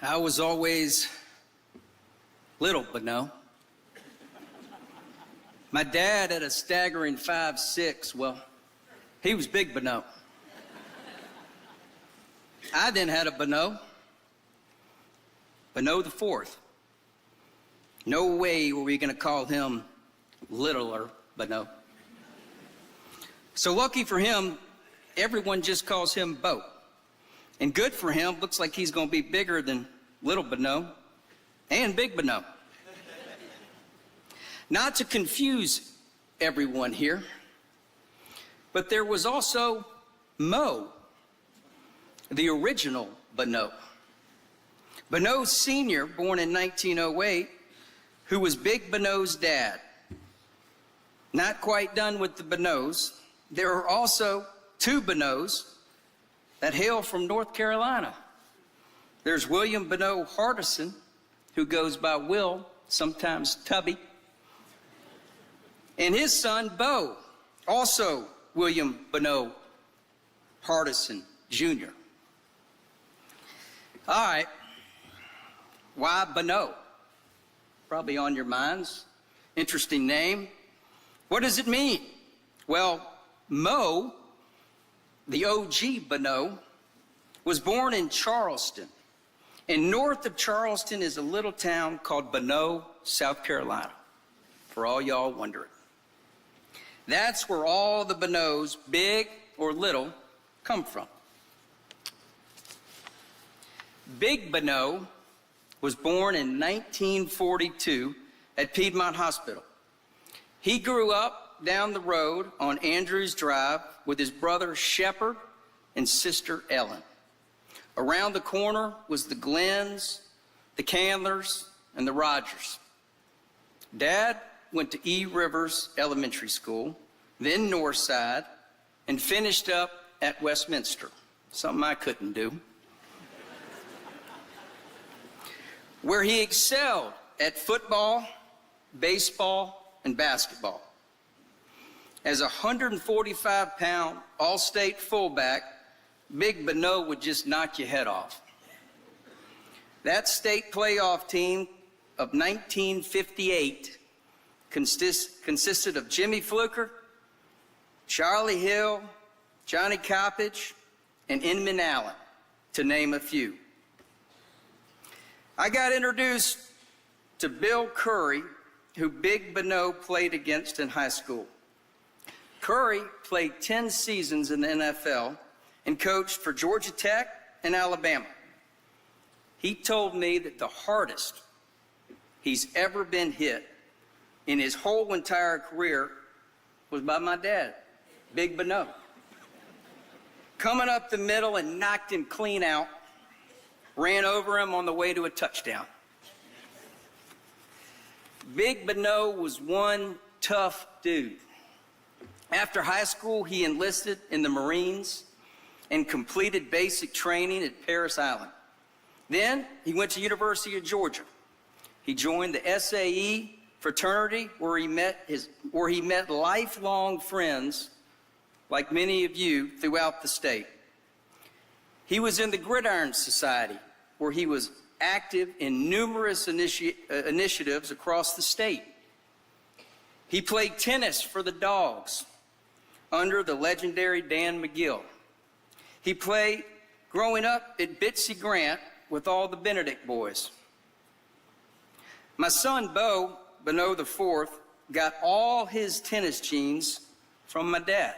I was always little Bonneau. My dad at a staggering 5'6", well, he was big Bonneau. I then had a Bonneau the fourth. No way were we gonna call him littler Bonneau. So lucky for him, everyone just calls him Bo. And good for him, looks like he's gonna be bigger than little Bonneau and big Bonneau. Not to confuse everyone here, but there was also Mo, the original Bonneau. Bonneau Sr., born in 1908, who was Big Bonneau's dad. Not quite done with the Bonneaus. There are also two Bonneaus that hail from North Carolina. There's William Bonneau Hardison, who goes by Will, sometimes Tubby, and his son, Bo, also William Bonneau Hardison, Jr. All right, why Bonneau? Probably on your minds. Interesting name. What does it mean? Well, Mo, the OG Bonneau, was born in Charleston. And north of Charleston is a little town called Bonneau, South Carolina, for all y'all wondering. That's where all the Bonneaus, big or little, come from. Big Bonneau was born in 1942 at Piedmont Hospital. He grew up down the road on Andrews Drive with his brother Shepard and sister Ellen. Around the corner was the Glens, the Candlers, and the Rogers. Dad went to E. Rivers Elementary School, then Northside, and finished up at Westminster, something I couldn't do, where he excelled at football, baseball, and basketball. As a 145-pound all-state fullback, Big Bonneau would just knock your head off. That state playoff team of 1958 consisted of Jimmy Fluker, Charlie Hill, Johnny Coppage, and Inman Allen, to name a few. I got introduced to Bill Curry, who Big Bonneau played against in high school. Curry played 10 seasons in the NFL and coached for Georgia Tech and Alabama. He told me that the hardest he's ever been hit in his whole entire career was by my dad, Big Bonneau. Coming up the middle and knocked him clean out, ran over him on the way to a touchdown. Big Bonneau was one tough dude. After high school, he enlisted in the Marines and completed basic training at Parris Island. Then he went to University of Georgia. He joined the SAE fraternity where he met lifelong friends like many of you throughout the state. He was in the Gridiron Society where he was active in numerous initiatives across the state. He played tennis for the Dogs under the legendary Dan McGill. He played growing up at Bitsy Grant with all the Benedict boys. My son, Bo, Bonneau the fourth, got all his tennis genes from my dad.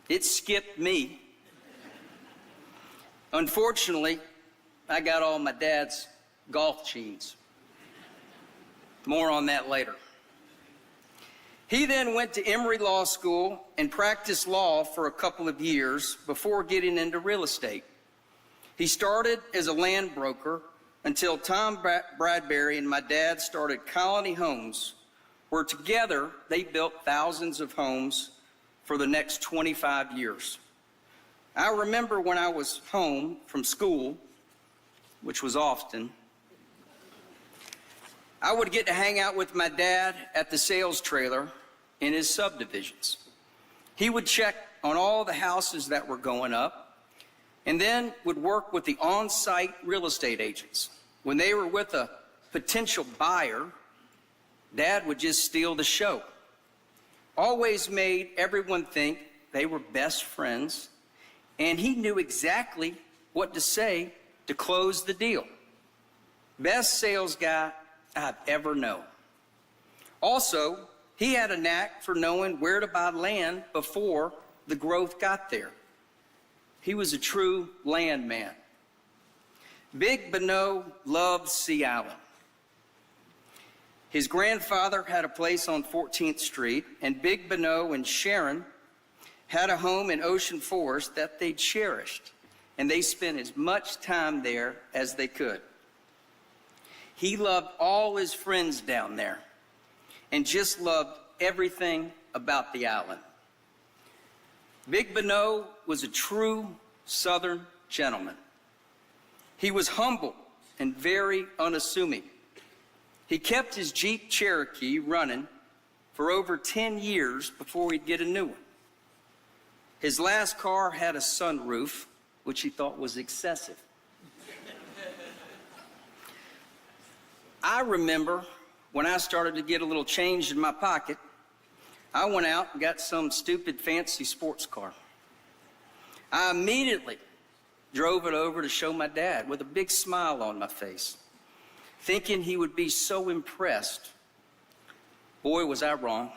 It skipped me. Unfortunately, I got all my dad's golf genes. More on that later. He then went to Emory Law School and practiced law for a couple of years before getting into real estate. He started as a land broker until Tom Bradbury and my dad started Colony Homes, where together they built thousands of homes for the next 25 years. I remember when I was home from school, which was often, I would get to hang out with my dad at the sales trailer in his subdivisions. He would check on all the houses that were going up, and then would work with the on-site real estate agents. When they were with a potential buyer, Dad would just steal the show. Always made everyone think they were best friends, and he knew exactly what to say to close the deal. Best sales guy I've ever known. Also, he had a knack for knowing where to buy land before the growth got there. He was a true landman. Big Bonneau loved Sea Island. His grandfather had a place on 14th Street, and Big Bonneau and Sharon had a home in Ocean Forest that they cherished, and they spent as much time there as they could. He loved all his friends down there and just loved everything about the island. Big Bonneau was a true Southern gentleman. He was humble and very unassuming. He kept his Jeep Cherokee running for over 10 years before he'd get a new one. His last car had a sunroof, which he thought was excessive. I remember when I started to get a little change in my pocket, I went out and got some stupid fancy sports car. I immediately drove it over to show my dad with a big smile on my face, thinking he would be so impressed. Boy, was I wrong.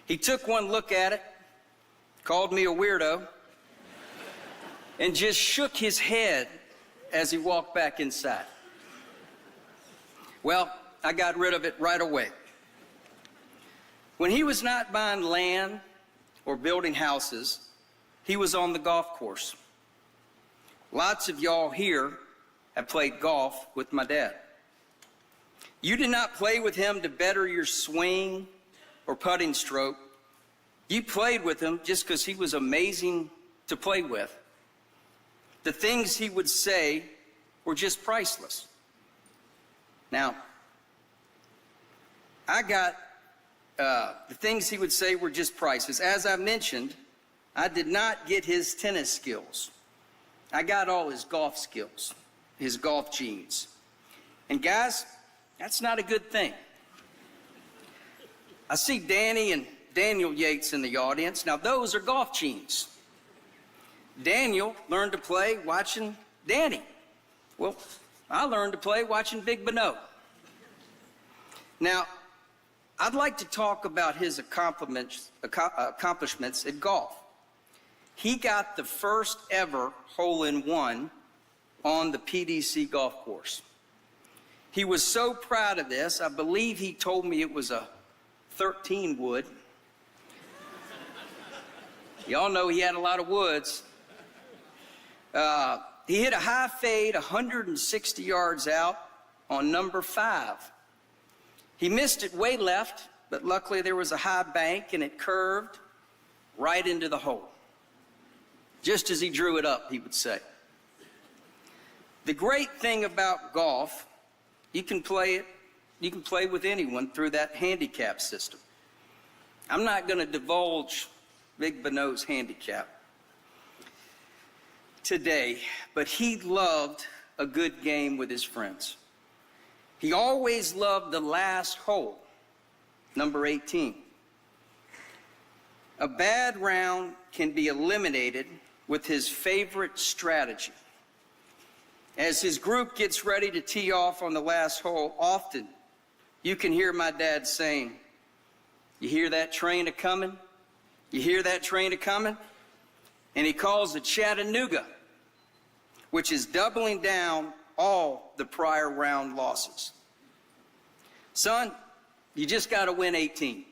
He took one look at it, called me a weirdo, and just shook his head as he walked back inside. Well, I got rid of it right away. When he was not buying land or building houses, he was on the golf course. Lots of y'all here have played golf with my dad. You did not play with him to better your swing or putting stroke. You played with him just because he was amazing to play with. The things he would say were just priceless. Now, the things he would say were just priceless. As I mentioned, I did not get his tennis skills. I got all his golf skills, his golf genes. And guys, that's not a good thing. I see Danny and Daniel Yates in the audience. Now, those are golf genes. Daniel learned to play watching Danny. Well, I learned to play watching Big Bonneau. Now, I'd like to talk about his accomplishments at golf. He got the first ever hole-in-one on the PDC golf course. He was so proud of this, I believe he told me it was a 13 wood. Y'all know he had a lot of woods. He hit a high fade 160 yards out on number 5. He missed it way left, but luckily there was a high bank and it curved right into the hole. Just as he drew it up, he would say. The great thing about golf, you can play with anyone through that handicap system. I'm not going to divulge Big Bonneau's handicap today, but he loved a good game with his friends. He always loved the last hole, number 18. A bad round can be eliminated with his favorite strategy. As his group gets ready to tee off on the last hole, often you can hear my dad saying, "You hear that train a-coming? You hear that train a-coming?" And he calls it Chattanooga, which is doubling down all the prior round losses. Son, you just got to win 18.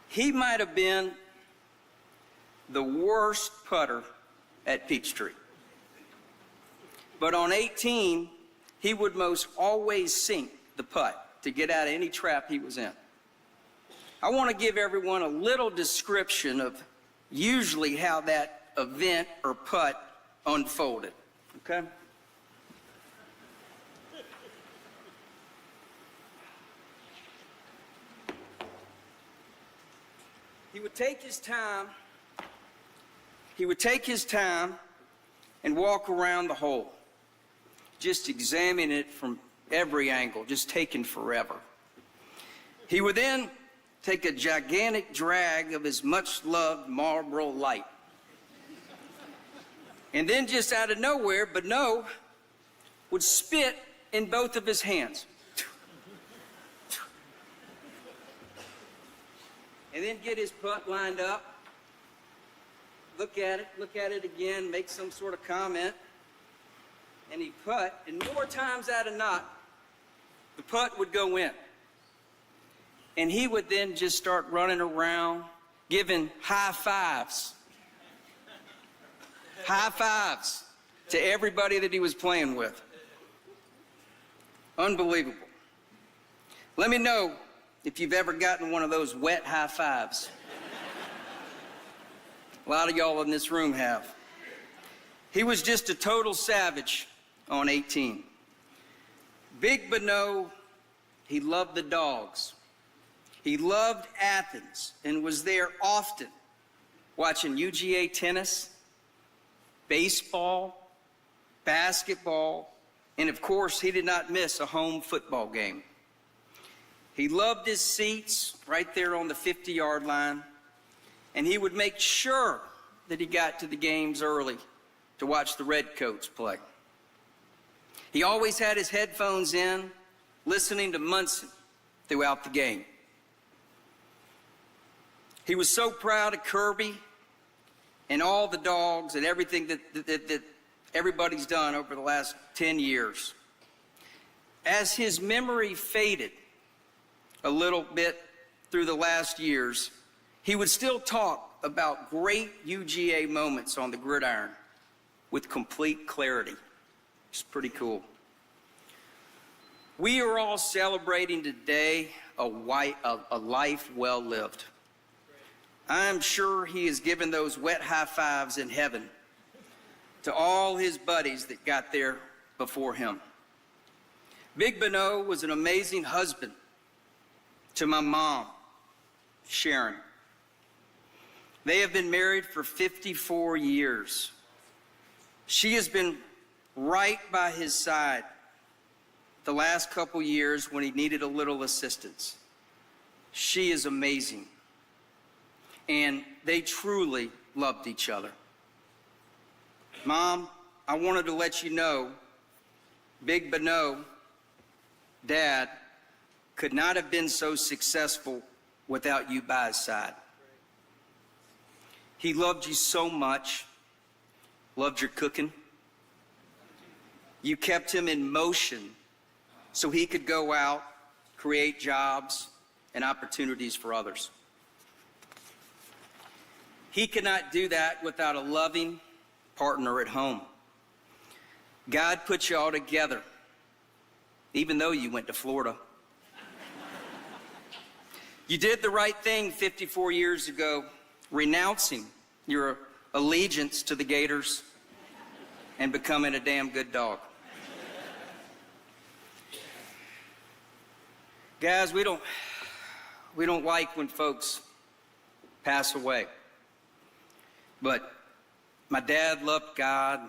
He might have been the worst putter at Peachtree. But on 18, he would most always sink the putt to get out of any trap he was in. I want to give everyone a little description of usually how that event or putt unfolded, okay? He would take his time He would take his time and walk around the hole, just examining it from every angle, just taking forever. He would then take a gigantic drag of his much-loved Marlboro Light. And then just out of nowhere, Bonneau would spit in both of his hands. And then get his putt lined up, look at it again, make some sort of comment, and he'd putt, and more times out of not, the putt would go in. And he would then just start running around, giving high fives. High fives to everybody that he was playing with. Unbelievable. Let me know if you've ever gotten one of those wet high fives. A lot of y'all in this room have. He was just a total savage on 18. Big Bonneau, he loved the dogs. He loved Athens and was there often watching UGA tennis, baseball, basketball, and of course, he did not miss a home football game. He loved his seats right there on the 50-yard line, and he would make sure that he got to the games early to watch the Redcoats play. He always had his headphones in, listening to Munson throughout the game. He was so proud of Kirby and all the dogs and everything that everybody's done over the last 10 years. As his memory faded a little bit through the last years, he would still talk about great UGA moments on the gridiron with complete clarity. It's pretty cool. We are all celebrating today a life well lived. I'm sure he has given those wet high fives in heaven to all his buddies that got there before him. Big Bonneau was an amazing husband to my mom, Sharon. They have been married for 54 years. She has been right by his side the last couple years when he needed a little assistance. She is amazing. And they truly loved each other. Mom, I wanted to let you know, Big Bonneau, Dad, could not have been so successful without you by his side. He loved you so much, loved your cooking. You kept him in motion so he could go out, create jobs and opportunities for others. He could not do that without a loving partner at home. God put you all together, even though you went to Florida. You did the right thing 54 years ago, renouncing your allegiance to the Gators and becoming a damn good dog. Guys, we don't like when folks pass away. But my dad loved God,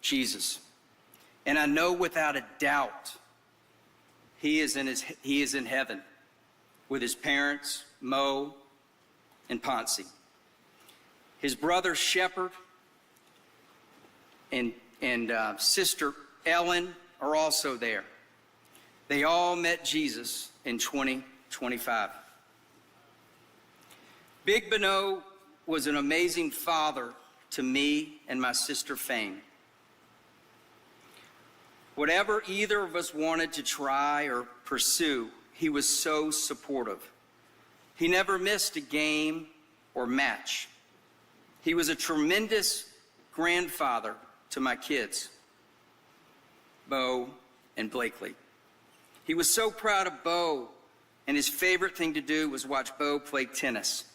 Jesus. And I know without a doubt he is in heaven with his parents, Mo and Ponce. His brother Shepard and sister Ellen are also there. They all met Jesus in 2025. Big Bonneau was an amazing father to me and my sister Fame. Whatever either of us wanted to try or pursue, he was so supportive. He never missed a game or match. He was a tremendous grandfather to my kids, Bo and Blakely. He was so proud of Bo, and his favorite thing to do was watch Bo play tennis.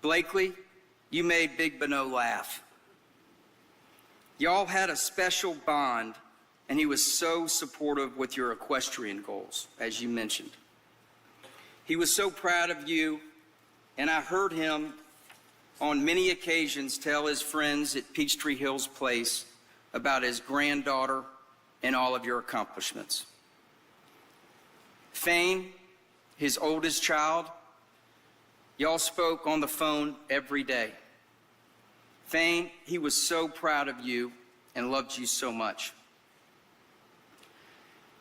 Blakely, you made Big Bonneau laugh. Y'all had a special bond, and he was so supportive with your equestrian goals, as you mentioned. He was so proud of you, and I heard him on many occasions tell his friends at Peachtree Hills Place about his granddaughter and all of your accomplishments. Fane, his oldest child, y'all spoke on the phone every day. Fane, he was so proud of you and loved you so much.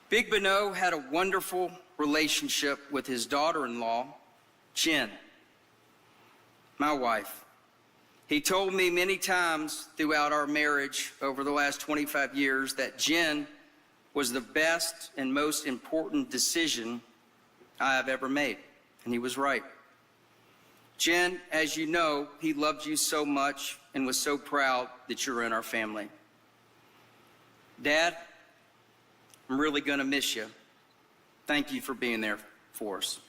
Big Bonneau had a wonderful relationship with his daughter-in-law, Jen, my wife. He told me many times throughout our marriage over the last 25 years that Jen was the best and most important decision I have ever made, and he was right. Jen, as you know, he loved you so much and was so proud that you're in our family. Dad, I'm really going to miss you. Thank you for being there for us.